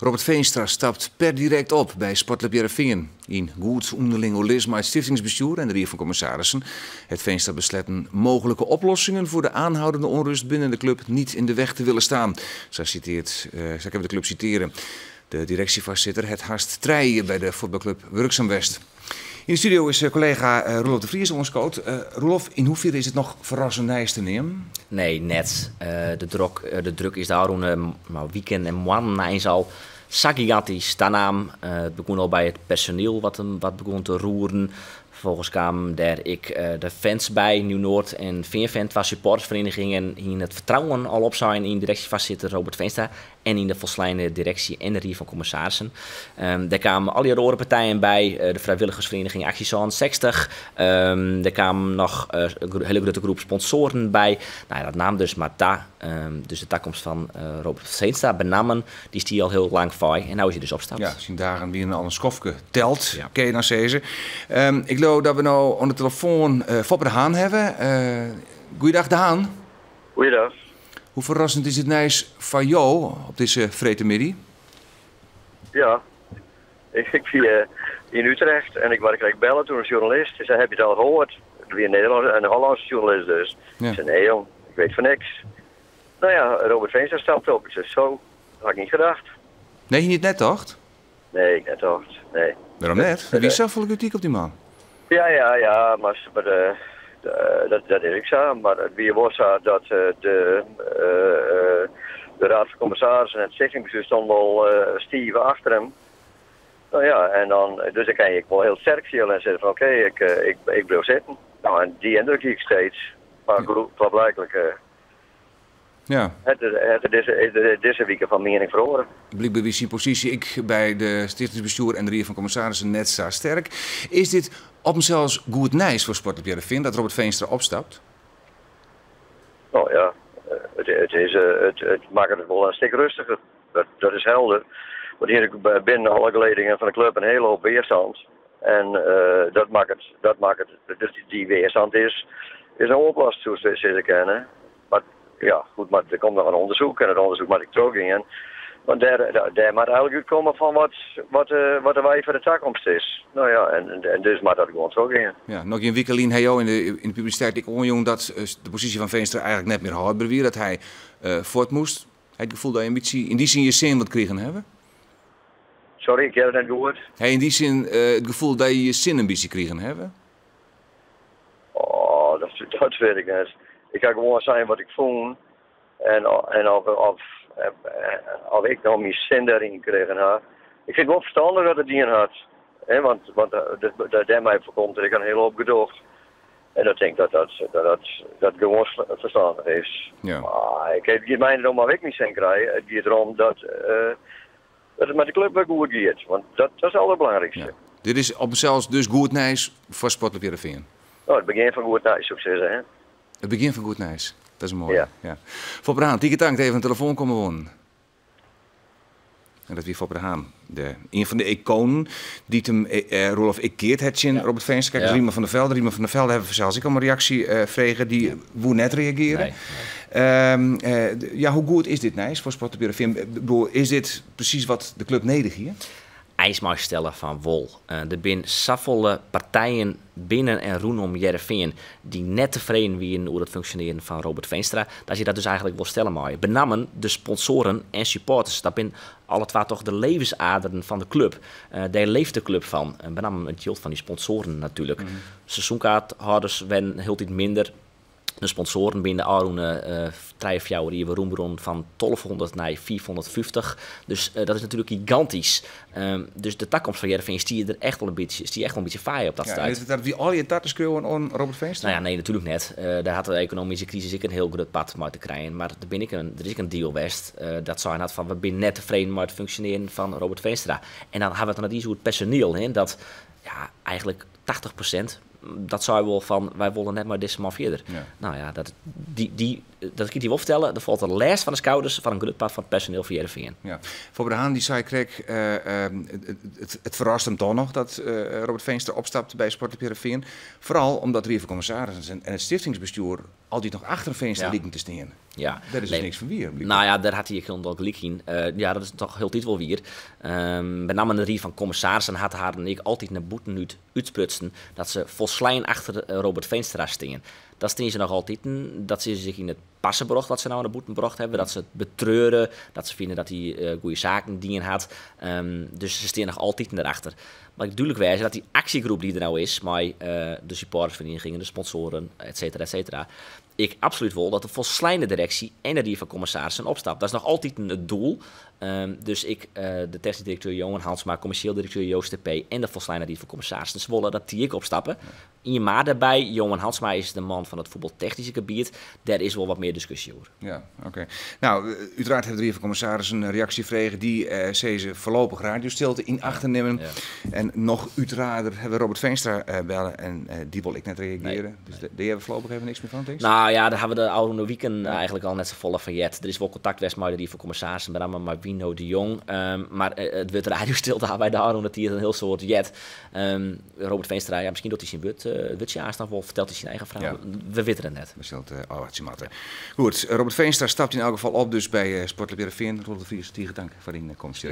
Robert Veenstra stapt per direct op bij Sportclub Heerenveen. In goed onderling overleg met het stichtingsbestuur en de Raad van Commissarissen. Het Veenstra besletten mogelijke oplossingen voor de aanhoudende onrust binnen de club niet in de weg te willen staan. Zo kan de club citeren. De directievoorzitter het haast treien bij de voetbalclub Wurksum West. In de studio is collega Roelof de Vries ons coach. Roelof, in hoeverre is het nog verrassend te nemen? Nee, net. De druk is daar een weekend en maanden al gigantisch. Daarnaam het begon al bij het personeel wat begon te roeren. Vervolgens kwamen daar de fans bij, Nieuw-Noord en Veenvent, was supportersverenigingen in het vertrouwen al op zijn in directievoorzitter Robert Veenstra en in de volslijnde directie en de Raad van Commissarissen. Daar kwamen al die andere partijen bij, de vrijwilligersvereniging Actiezoon 60. Er kwamen nog een hele grote groep sponsoren bij. Nou ja, dat naam dus Marta, dus de toekomst van Robert Veenstra benamen, die is die al heel lang voor en nu is hij dus opstapt. Ja, zien dagen weer al een schofke telt, ja. Ken je dan zeggen. Ik geloof dat we nou aan de telefoon Foppe de Haan hebben. Goeiedag de Haan. Goeiedag. Hoe verrassend is het nieuws van jou op deze vretemiddag? Ja, ik ben in Utrecht en ik kreeg bellen toen een journalist. Hij zei, heb je het al gehoord? Weer een Nederlandse en een Hollandse journalist dus. Ja. Ik zei, nee jong, ik weet van niks. Nou ja, Robert Veenstra stapt op. Ik zei, zo, dat had ik niet gedacht. Nee, je niet net dacht? Nee, ik net dacht, nee. Waarom net? Wie is zelf vol kritiek op die man? Ja, maar dat is ik zo. Maar het weer was zo dat de Raad van Commissarissen en het stichtingsbestuur stonden wel stieven achter hem. Nou ja, en dan, dus dan kan je wel heel sterk zien en zeggen van oké, ik blijf zitten. Nou, en die indruk zie ik steeds. Maar klaarblijkelijk Ja. deze week van mening verloren. Blijkbaar is zijn positie ik bij de stichtingsbestuur en de Raad van Commissarissen net zo sterk. Is dit op zichzelf goed nieuws voor Sportclub Heerenveen dat Robert Veenstra opstapt? Nou ja, het maakt het wel een stuk rustiger. Dat is helder. Want hier binnen alle geledingen van de club een hele hoop weerstand. En dat maakt het dus die weerstand is een oplossing, zoals ze kennen. Maar ja, goed, maar er komt nog een onderzoek en het onderzoek moet ik teruggaan. Want daar moet eigenlijk uitkomen van wat de wij voor de toekomst is. Nou ja, en dus moet dat gewoon teruggaan. Ja, nog een week hij jou in de publiciteit ik onjong dat de positie van Veenstra eigenlijk net meer houdbaar weer, dat hij voort moest. Heb je het gevoel dat je een beetje in die zin je zin wat kregen hebben? Sorry, ik heb het net gehoord. Heb je in die zin het gevoel dat je je zin een beetje kregen hebben? Oh, dat weet ik niet. Ik kan gewoon zeggen wat ik vond en of ik nou mijn zin daarin gekregen heb. Ik vind het wel verstandig dat het die had. Hè, want dat mij voorkomt dat ik een hele hoop gedoog. En ik denk dat gewoon verstandig is. Ja. Maar ik heb mij er maar ik niet zin krijgen. Het gaat erom dat het met de club wel goed gaat. Want dat is het allerbelangrijkste. Ja. Dit is op zichzelf dus goed nieuws voor Sportclub Heerenveen. Nou, het begin van goed nieuws, zou ik zeggen. Hè? Het begin van goed nieuws. Dat is mooi. Ja. Ja. Foppe de Haan, Tieke Tank even een telefoon komen wonen. En dat wie Foppe de Haan. Een van de iconen die hem Roelof ik keert het in Robert Veenstra. Kijk, Riemer van der Velde. Riemer van der Velde hebben we zelfs ik al een reactie vregen die woe net reageren. Nee. Ja, hoe goed is dit nieuws voor Sportclub Heerenveen? Is dit precies wat de club nodig hier? IJsmaarstellen van wol. Er zijn zoveel partijen binnen en rondom Heerenveen die net tevreden zijn over het functioneren van Robert Veenstra, dat je dat dus eigenlijk wil stellen mooi. Benamen de sponsoren en supporters. Dat zijn alle twee toch de levensaderen van de club. Daar leeft de club van. Benamen het geld van die sponsoren natuurlijk. Seizoenkaarthouders werden heel iets minder. De sponsoren binnen de Aroene 3 jaar die we roembron van 1200 naar 450. Dus dat is natuurlijk gigantisch. Dus de toekomst van Heerenveen zie je er echt wel een beetje vaai op dat stuit. Is het dat wie al je tatten schreeuwen aan Robert Veenstra? Nou ja, nee, natuurlijk net. Daar had de economische crisis ik een heel groot pad mee te krijgen. Maar er is een deal best. Dat zou had van we zijn net tevreden met het functioneren van Robert Veenstra. En dan hebben we het dan net over het personeel. Hè, dat ja, eigenlijk 80%. Dat zou wel van, wij willen net maar deze man verder. Ja. Nou ja, die dat kan je wel vertellen, er valt de lijst van de schouders van een groot part van het personeel van Heerenveen. Ja. Voor de Haan die zei kreeg, het verrast hem toch nog dat Robert Veenstra opstapte bij Sportclub Heerenveen. Vooral omdat de Raad van Commissarissen en het stiftingsbestuur altijd nog achter Veenstra lieken te staan. Ja. Dat is dus niks van wie. Nou ja, daar had hij heel gelijk in. Ja, dat is toch heel tijd wel weer. Met name de Raad van Commissarissen had haar en ik altijd naar boeten uitsprutsen dat ze volslijn achter Robert Veenstra stingen. Dat staan ze nog altijd in. Dat ze zich in het passen bracht wat ze nou aan de boeten gebracht hebben. Dat ze het betreuren. Dat ze vinden dat hij goede zaken dingen had. Dus ze staan nog altijd erachter. Maar ik duidelijk wijzen dat die actiegroep die er nou is, met de supportersverenigingen, de sponsoren, et cetera, ik absoluut wil dat de volslijnde directie en de Raad van Commissarissen opstapt. Dat is nog altijd het doel. Dus ik, de technisch directeur Johan Hansma, commercieel directeur Joost de P. en de volslijnde Raad van Commissarissen willen dat die ik opstappen. In je maat daarbij, Johan Hansma is de man van het voetbaltechnische gebied. Daar is wel wat meer discussie over. Ja, oké. Nou, uiteraard hebben de Raad van Commissarissen een reactie gekregen die ze voorlopig radiostilte in achter nemen. Ja. En nog uiteraarder hebben we Robert Veenstra bellen en die wil ik net reageren. Nee, dus daar hebben we voorlopig even niks meer van. Denk. Nou ja, daar hebben we de oude weekend eigenlijk al net zo vol van jet. Er is wel contact met de Raad van Commissarissen, met name met Wino de Jong. Maar het wordt radiostilte bij daarom dat hij een heel soort jet. Robert Veenstra, ja, misschien dat hij zijn wutje aanstaat of vertelt hij zijn eigen verhaal. Ja. We weten het net. Goed, Robert Veenstra stapt in elk geval op dus bij Sportclub Heerenveen. Rolf de Vries, dank voor die komst.